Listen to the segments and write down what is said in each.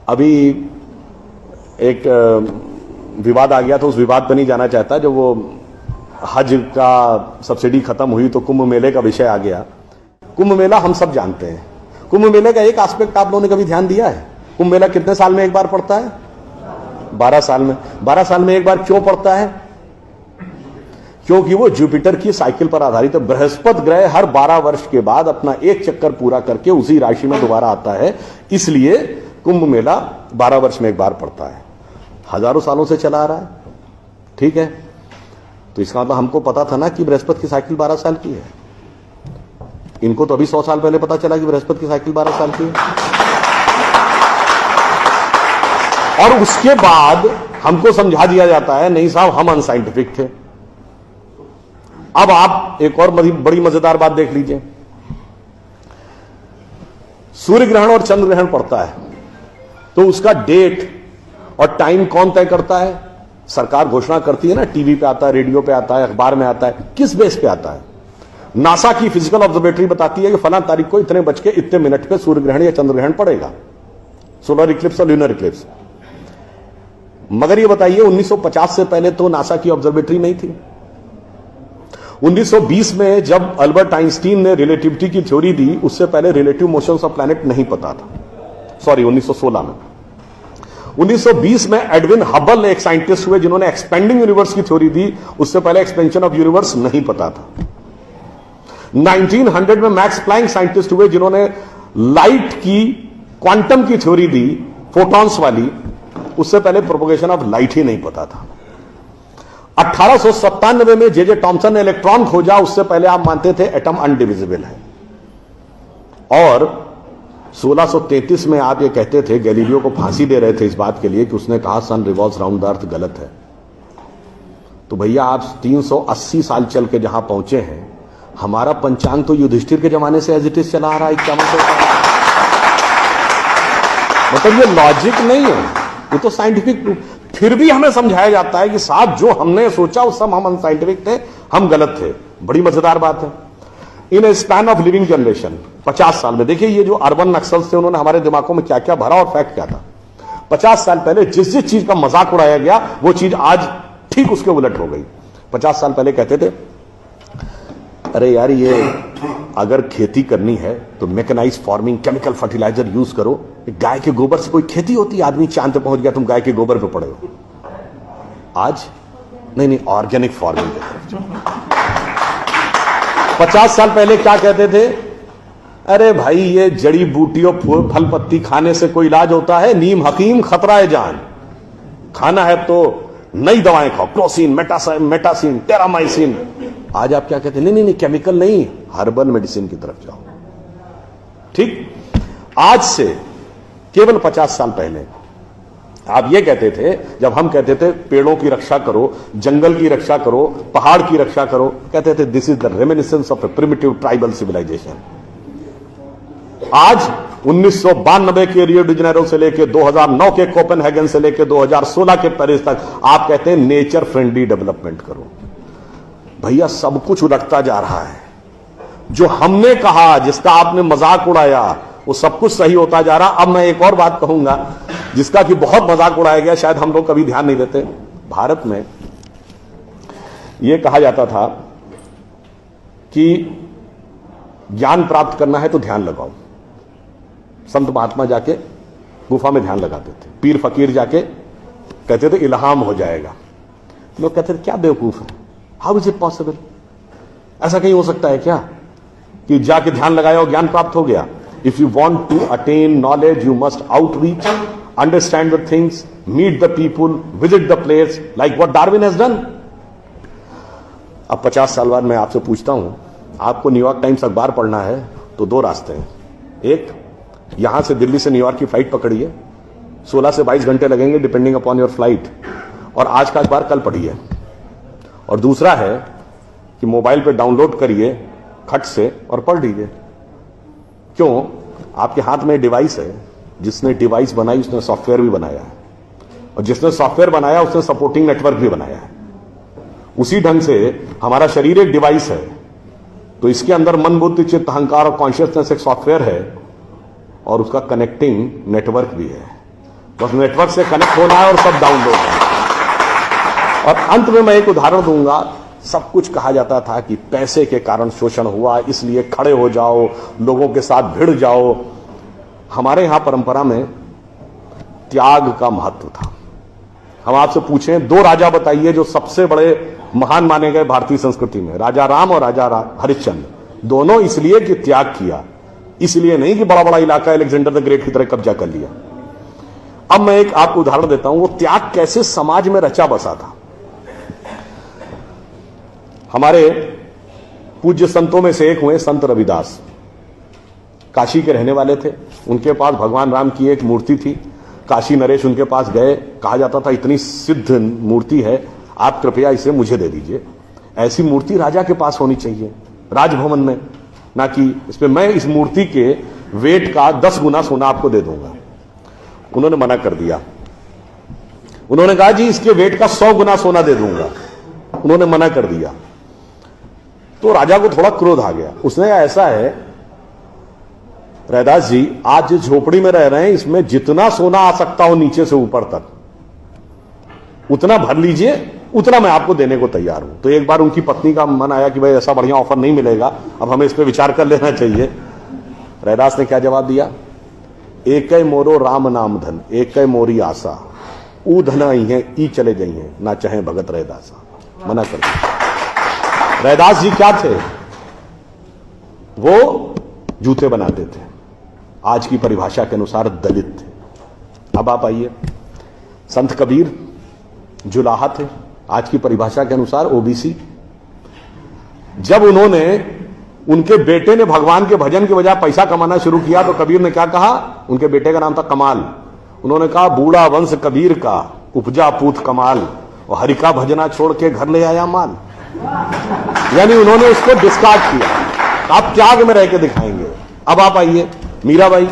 अभी एक विवाद आ गया था, उस विवाद पर नहीं जाना चाहता। जो वो हज का सब्सिडी खत्म हुई तो कुंभ मेले का विषय आ गया। कुंभ मेला हम सब जानते हैं। कुंभ मेले का एक एस्पेक्ट आप लोगों ने कभी ध्यान दिया है? कुंभ मेला कितने साल में एक बार पड़ता है? 12 साल में। 12 साल में एक बार क्यों पड़ता है? क्योंकि वो जुपिटर की साइकिल पर आधारित है। बृहस्पति ग्रह हर 12 वर्ष के बाद अपना एक चक्कर पूरा करके उसी राशि में दोबारा आता है, इसलिए कुंभ मेला 12 वर्ष में एक बार पड़ता है। हजारों सालों से चला आ रहा है, ठीक है। तो इसका मतलब हमको पता था ना कि बृहस्पति की साइकिल 12 साल की है। इनको तो अभी 100 साल पहले पता चला कि बृहस्पति की साइकिल 12 साल की है। और उसके बाद हमको समझा दिया जाता है नहीं साहब हम अनसाइंटिफिक थे। अब आप एक और बड़ी मजेदार बात देख लीजिए। सूर्य ग्रहण और चंद्र ग्रहण पड़ता है तो उसका डेट और टाइम कौन तय करता है? सरकार घोषणा करती है ना, टीवी पे आता है, रेडियो पे आता है, अखबार में आता है। किस बेस पे आता है? नासा की फिजिकल ऑब्जर्वेटरी बताती है कि फलां तारीख को इतने बज के इतने मिनट पे सूर्य ग्रहण या चंद्र ग्रहण पड़ेगा, सोलर इक्लिप्स और ल्यूनर इक्लिप्स। मगर ये बताइए 1950 से पहले तो नासा की ऑब्जर्वेटरी नहीं थी। 1920 में जब अल्बर्ट आइंस्टीन ने रिलेटिविटी की थ्योरी दी, उससे पहले रिलेटिव मोशंस ऑफ प्लैनेट नहीं पता था। सॉरी, 1916 में। 1920 में एडविन हबल एक साइंटिस्ट हुए जिन्होंने एक्सपेंडिंग यूनिवर्स की थ्योरी दी, उससे पहले एक्सपेंशन ऑफ यूनिवर्स नहीं पता था। 1900 में मैक्स प्लैंक साइंटिस्ट हुए जिन्होंने लाइट की क्वांटम की थ्योरी दी, फोटॉन्स वाली, उससे पहले प्रोपगेशन ऑफ लाइट ही नहीं पता था। 1897 में जे टॉमसन ने इलेक्ट्रॉन खोजा, उससे पहले आप मानते थे एटम अनडिविजिबल है। और 1633 में आप ये कहते थे, गैलीलियो को फांसी दे रहे थे इस बात के लिए कि उसने कहा सन रिवॉल्व्स राउंड द अर्थ, गलत है। तो भैया आप 380 साल चल के जहां पहुंचे हैं, हमारा पंचांग तो युधिष्ठिर के जमाने से एज इट इज चला आ रहा है 5100 साल। मतलब ये लॉजिक नहीं है, ये तो साइंटिफिक प्रूफ। फिर भी हमें समझाया जाता है कि साहब जो हमने सोचा उस सब हम अनसाइंटिफिक थे, हम गलत थे। बड़ी मजेदार बात है। इन ए स्पैन ऑफ लिविंग जनरेशन 50 साल में, देखिए ये जो अर्बन नक्सल्स थे उन्होंने हमारे दिमागों में क्या क्या भरा और फैक्ट क्या था। 50 साल पहले जिस जिस चीज का मजाक उड़ाया गया वो चीज आज ठीक उसके उलट हो गई। 50 साल पहले कहते थे अरे यार ये अगर खेती करनी है तो mechanised farming, chemical fertiliser use करो। गाय के गोबर से कोई खेती होती? आदमी चांद पे पहुंच गया, तुम गाय के गोबर पे पड़े हो। आज नहीं, ऑर्गेनिक फार्मिंग। 50 साल पहले क्या कहते थे? अरे भाई ये जड़ी बूटियों फल पत्ती खाने से कोई इलाज होता है? नीम हकीम खतरा है जान। खाना है तो नई दवाएं खाओ, क्लोसिन, मेटासिन, टेरामाइसिन। आज आप क्या कहते हैं? नहीं, केमिकल नहीं, हर्बल मेडिसिन की तरफ जाओ। ठीक, आज से केवल 50 साल पहले आप ये कहते थे, जब हम कहते थे पेड़ों की रक्षा करो, जंगल की रक्षा करो, पहाड़ की रक्षा करो, कहते थे this is the reminiscence of a primitive tribal civilisation. आज 1992 के रियो डी जेनेरो से लेकर 2009 के कोपेनहेगन से लेकर 2016 के पेरिस तक आप कहते हैं नेचर फ्रेंडली डेवलपमेंट करो। भैया सब कुछ उलटता जा रहा है। जो हमने कहा, जिसका आपने मजाक उड़ाया, वो सब कुछ सही होता जा रहा। अब मैं एक और बात कहूंगा जिसका कि बहुत मजाक उड़ाया गया, शायद हम लोग कभी ध्यान नहीं देते। भारत में यह कहा जाता था कि ज्ञान प्राप्त करना है तो ध्यान लगाओ। संत महात्मा जाके गुफा में ध्यान लगाते थे, पीर फकीर जाके कहते थे इल्हाम हो जाएगा। लोग कहते थे क्या बेवकूफ है, हाउ इज इट पॉसिबल? ऐसा कहीं हो सकता है क्या कि जाके ध्यान लगाया और ज्ञान प्राप्त हो गया? If you want to attain knowledge you must outreach, understand the things, meet the people, visit the place, like what Darwin has done. अब 50 साल बाद मैं आपसे पूछता हूं, आपको न्यूयॉर्क टाइम्स अखबार पढ़ना है तो 2 रास्ते हैं। एक, यहां से दिल्ली से न्यूयॉर्क की फ्लाइट पकड़िए, 16 से 22 घंटे लगेंगे डिपेंडिंग अपॉन योर फ्लाइट, और आज का अखबार कल पढ़िए। और दूसरा है कि मोबाइल पे डाउनलोड करिए खट से और पढ़ लीजिए। क्यों? आपके हाथ में डिवाइस है, जिसने डिवाइस बनाई उसने सॉफ्टवेयर भी बनाया है, और जिसने सॉफ्टवेयर बनाया उसने सपोर्टिंग नेटवर्क भी बनाया है। उसी ढंग से हमारा शरीर एक डिवाइस है, तो इसके अंदर मन, बुद्धि, चित्त, अहंकार और कॉन्शियसनेस एक सॉफ्टवेयर है, और उसका कनेक्टिंग नेटवर्क भी है। बस नेटवर्क से कनेक्ट होना है और सब डाउनलोड है। और अंत में मैं एक उदाहरण दूंगा। सब कुछ कहा जाता था कि पैसे के कारण शोषण हुआ, इसलिए खड़े हो जाओ, लोगों के साथ भिड़ जाओ। हमारे यहां परंपरा में त्याग का महत्व था। हम आपसे पूछें, दो राजा बताइए जो सबसे बड़े महान माने गए भारतीय संस्कृति में, राजा राम और राजा हरिश्चंद्र। दोनों इसलिए कि त्याग किया, इसलिए नहीं कि बड़ा बड़ा इलाका अलेक्जेंडर द ग्रेट की तरह कब्जा कर लिया। अब मैं एक आपको उदाहरण देता हूं, वो त्याग कैसे समाज में रचा बसा था। हमारे पूज्य संतों में से एक हुए संत रविदास, काशी के रहने वाले थे। उनके पास भगवान राम की एक मूर्ति थी। काशी नरेश उनके पास गए, कहा जाता था इतनी सिद्ध मूर्ति है, आप कृपया इसे मुझे दे दीजिए। ऐसी मूर्ति राजा के पास होनी चाहिए राजभवन में, ना कि इसमें मैं इस मूर्ति के वेट का 10 गुना सोना आपको दे दूंगा। उन्होंने मना कर दिया। उन्होंने कहा जी इसके वेट का 100 गुना सोना दे दूंगा। उन्होंने मना कर दिया। तो राजा को थोड़ा क्रोध आ गया। उसने कहा ऐसा है रैदास जी, आज जिस झोपड़ी में रह रहे हैं इसमें जितना सोना आ सकता हो नीचे से ऊपर तक उतना भर लीजिए, उतना मैं आपको देने को तैयार हूं। तो एक बार उनकी पत्नी का मन आया कि भाई ऐसा बढ़िया ऑफर नहीं मिलेगा, अब हमें इस पर विचार कर लेना चाहिए। रैदास ने क्या जवाब दिया? एक मोरो राम नाम धन, एक मोरी आशा, ऊ धन आई है ई चले जाइए, ना चाहे भगत रैदासा। मना कर दिया। रैदास जी क्या थे? वो जूते बनाते थे, आज की परिभाषा के अनुसार दलित थे। अब आप आइए, संत कबीर जुलाहा थे, आज की परिभाषा के अनुसार ओबीसी। जब उनके बेटे ने भगवान के भजन के बजाय पैसा कमाना शुरू किया तो कबीर ने क्या कहा? उनके बेटे का नाम था कमाल। उन्होंने कहा बूढ़ा वंश कबीर का, उपजा पूत कमाल, और हरि का भजना छोड़ के घर ले आया माल। यानी उन्होंने उसको डिस्कार्ड किया। आप त्याग में रह के दिखाएंगे। अब आप आइए, मीराबाई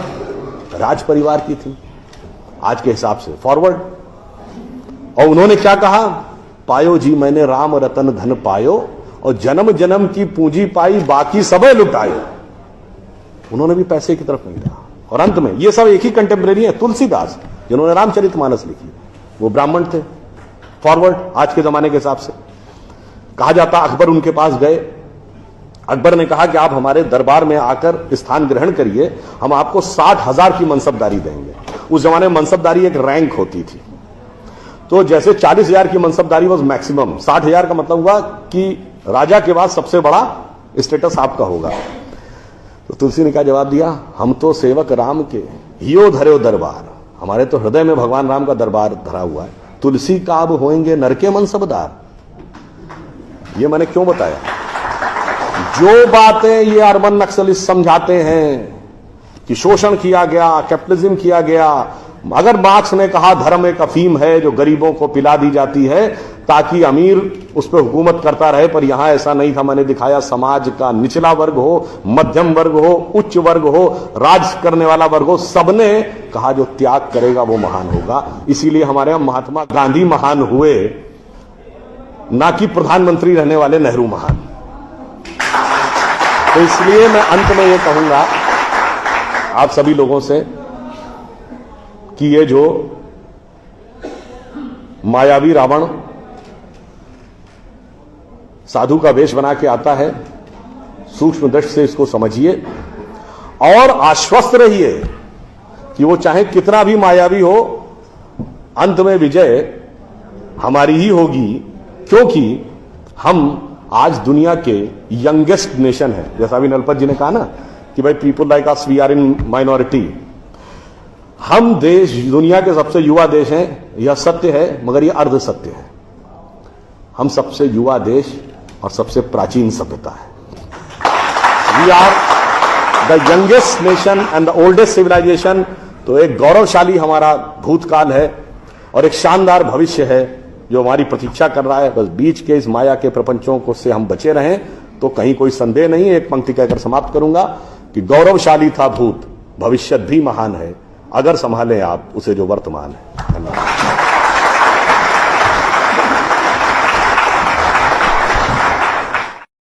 राज परिवार की थी आज के हिसाब से, फॉरवर्ड। और उन्होंने क्या कहा? पायो जी मैंने राम रतन धन पायो, और जन्म जन्म की पूंजी पाई बाकी सबे लुटायो। उन्होंने भी पैसे की तरफ नहीं रहा। और अंत में ये सब एक ही कंटेम्परेरी है, तुलसीदास जिन्होंने रामचरितमानस लिखी, वो ब्राह्मण थे, फॉरवर्ड आज के जमाने के हिसाब से। कहा जाता अकबर उनके पास गए। अकबर ने कहा कि आप हमारे दरबार में आकर स्थान ग्रहण करिए, हम आपको 60,000 की मनसबदारी देंगे। उस जमाने में मनसबदारी एक रैंक होती थी। तो जैसे 40,000 की मनसबदारी वॉज मैक्सिमम, 60,000 का मतलब हुआ कि राजा के बाद सबसे बड़ा स्टेटस आपका होगा। तो तुलसी ने क्या जवाब दिया? हम तो सेवक राम के हियो धरे दरबार, हमारे तो हृदय में भगवान राम का दरबार धरा हुआ है। तुलसी का अब होएंगे नर के मनसबदार। ये मैंने क्यों बताया? जो बातें ये अर्बन नक्सलिस्ट समझाते हैं कि शोषण किया गया, कैपिटलिज्म किया गया, अगर मार्क्स ने कहा धर्म एक अफीम है जो गरीबों को पिला दी जाती है ताकि अमीर उस पर हुकूमत करता रहे, पर यहां ऐसा नहीं था। मैंने दिखाया समाज का निचला वर्ग हो, मध्यम वर्ग हो, उच्च वर्ग हो, राज करने वाला वर्ग हो, सबने कहा जो त्याग करेगा वो महान होगा। इसीलिए हमारे यहां महात्मा गांधी महान हुए, ना कि प्रधानमंत्री रहने वाले नेहरू महान। तो इसलिए मैं अंत में ये कहूंगा आप सभी लोगों से कि ये जो मायावी रावण साधु का वेश बना के आता है, सूक्ष्म दृष्टि से इसको समझिए और आश्वस्त रहिए कि वो चाहे कितना भी मायावी हो, अंत में विजय हमारी ही होगी, क्योंकि हम आज दुनिया के यंगेस्ट नेशन है। जैसा अभी नलपत जी ने कहा ना कि भाई people like us we are in minority. हम देश दुनिया के सबसे युवा देश हैं, यह सत्य है, मगर यह अर्ध सत्य है। हम सबसे युवा देश और सबसे प्राचीन सभ्यता है। We are the youngest nation and the oldest civilisation. तो एक गौरवशाली हमारा भूतकाल है और एक शानदार भविष्य है जो हमारी प्रतीक्षा कर रहा है। बस बीच के इस माया के प्रपंचों को से हम बचे रहें तो कहीं कोई संदेह नहीं है। एक पंक्ति कहकर समाप्त करूंगा कि गौरवशाली था भूत, भविष्य भी महान है, अगर संभालें आप उसे जो वर्तमान है। धन्यवाद।